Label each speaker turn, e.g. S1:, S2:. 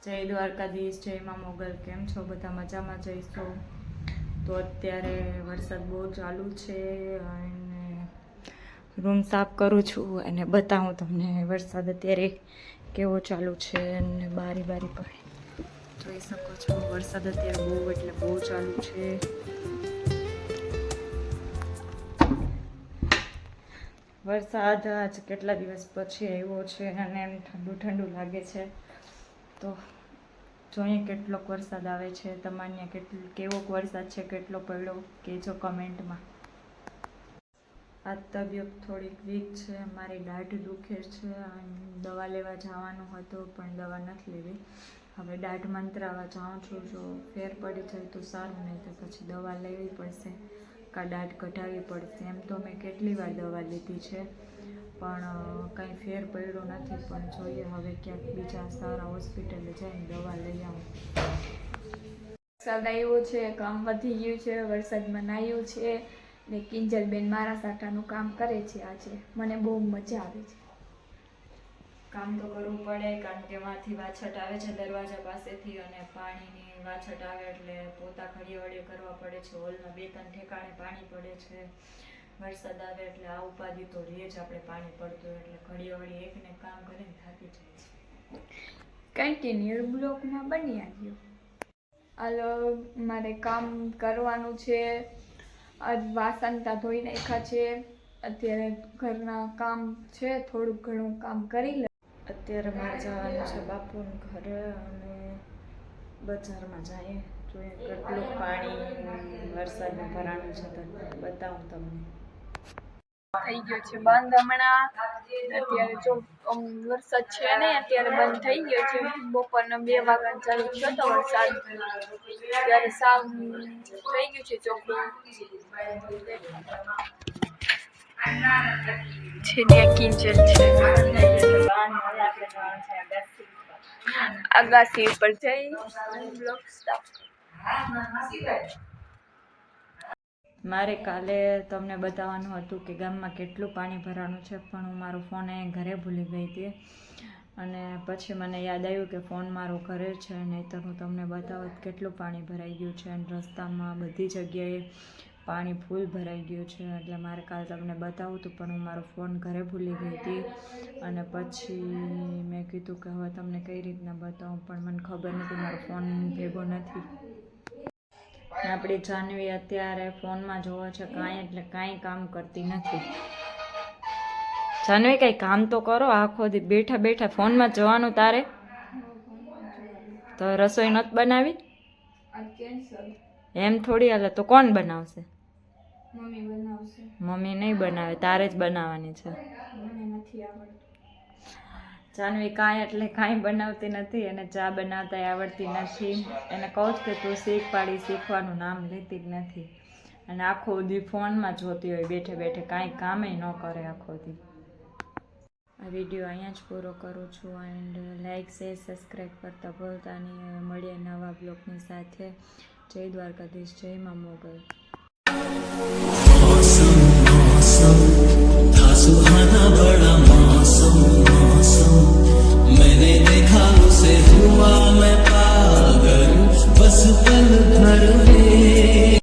S1: જય દ્વારકાધીશ, જય માં મોગલ. કેમ છો? બધા મજામાં જઈશો? તો અત્યારે વરસાદ બહુ ચાલુ છે અને રૂમ સાફ કરું છું અને બતાવું તમને વરસાદ અત્યારે કેવો ચાલુ છે. અને બારી પર જોઈ શકો છો વરસાદ અત્યારે બહુ એટલે બહુ ચાલુ છે. વરસાદ આજ કેટલા દિવસ પછી આવ્યો છે અને એમ ઠંડુ ઠંડુ લાગે છે. તો જોઈએ કેટલોક વરસાદ આવે છે. તમારે કેવોક વરસાદ છે, કેટલો પડ્યો કહેજો કમેન્ટમાં. આ તબિયત થોડીક વીક છે, મારી દાઢ દુખે છે અને દવા લેવા જવાનું હતું પણ દવા નથી લેવી. હવે દાઢ મંત્રાવા જાઉં છું, જો ફેર પડી જાય તો સારું, નહીં તો પછી દવા લેવી પડશે કાં દાઢ કઢાવવી પડશે. એમ તો મેં કેટલી વાર દવા લીધી છે પણ કંઈ ફેર પડ્યો નથી. પણ જોઈએ હવે ક્યાંક બીજા સારા હોસ્પિટલે જઈને દવા લઈ આવું.
S2: વરસાદ આવ્યો છે, કામ વધી ગયું છે, વરસાદમાં નાહ્યું છે ને કિંજલબેન મારા સાટાનું કામ કરે છે. આજે મને બહુ મજા આવે છે.
S1: કામ તો કરવું પડે કારણ કે માંથી વાછટ આવે છે દરવાજા પાસેથી અને પાણીની વાછટ આવે એટલે પોતા ઘડી વડે કરવા પડે છે. હોલમાં 2-3 ઠેકાણે પાણી પડે છે. વરસાદ આવે એટલે આ ઉપાધિ તો રહે જ, આપણે પાણી પડતું એટલે ઘડી વળી એકને કામ કરીને થાકી જાય છે.
S2: કન્ટિન્યુ બ્લોકમાં બની આવ્યો. હાલો, મારે કામ કરવાનું છે. આજ વાસણતા ધોઈ નાખ્યા છે. અત્યારે ઘરના કામ છે, થોડુંક ઘણું કામ કરી લે.
S1: અત્યારે મારે જવાનું છે બાપુના ઘરે અને બજારમાં જઈએ. જોઈએ કેટલું પાણી વરસાદનું ભરાણું છે તો બતાવું તમને.
S2: થઈ ગયો છે બંધ હમણાં. અત્યારે જો વરસાદ છે ને, અત્યારે બંધ થઈ ગયો છે. બપોરના 2 વાગ્યા ચાલુ થયો તો વરસાદ, ત્યારે સાવ થઈ ગયું છે ચોખ્ખું. છે ત્યાં કિંજલ છે, અગાસી ઉપર જઈ બ્લોક સ્ટાર્ટ.
S1: મારે કાલે તમને બતાવવાનું હતું કે ગામમાં કેટલું પાણી ભરાણું છે, પણ હું મારો ફોન અહીં ઘરે ભૂલી ગઈ હતી અને પછી મને યાદ આવ્યું કે ફોન મારો ઘરે છે, નહીંતર હું તમને બતાવત કેટલું પાણી ભરાઈ ગયું છે. અને રસ્તામાં બધી જગ્યાએ પાણી ફૂલ ભરાઈ ગયું છે એટલે મારે કાલે તમને બતાવું હતું પણ હું મારો ફોન ઘરે ભૂલી ગઈ હતી. અને પછી મેં કીધું કે હવે તમને કઈ રીતના બતાવું, પણ મને ખબર નથી, મારો ફોન ભેગો નથી. આપણી જાનવી અત્યારે ફોનમાં જોવે છે કાંઈ, એટલે કાંઈ કામ કરતી નથી. જાનવી કંઈ કામ તો કરો, આખો દી બેઠા બેઠા ફોનમાં જવાનું તારે. તો રસોઈ નથી બનાવી? એમ થોડી હાલે, તો કોણ બનાવશે?
S2: મમ્મી બનાવશે.
S1: મમ્મી નહીં બનાવે, તારે જ બનાવવાની છે.
S2: મને નથી આવડતું.
S1: જાનવી કાંઈ એટલે કાંઈ બનાવતી નથી, એને ચા બનાવતા આવડતી નથી. એને કહું જ કે તું શીખ, પાડી શીખવાનું નામ લેતી જ નથી. અને આખો દી ફોનમાં જોતી હોય બેઠે બેઠે, કાંઈ કામે ન કરે આખો દી. આ વિડીયો અહીંયા જ પૂરો કરું છું એન્ડ લાઇક, શેર, સબસ્ક્રાઈબ કરતા ભૂલતા નહીં. મળીએ નવા બ્લોગની સાથે. જય દ્વારકાધીશ, જય માં મોગલ.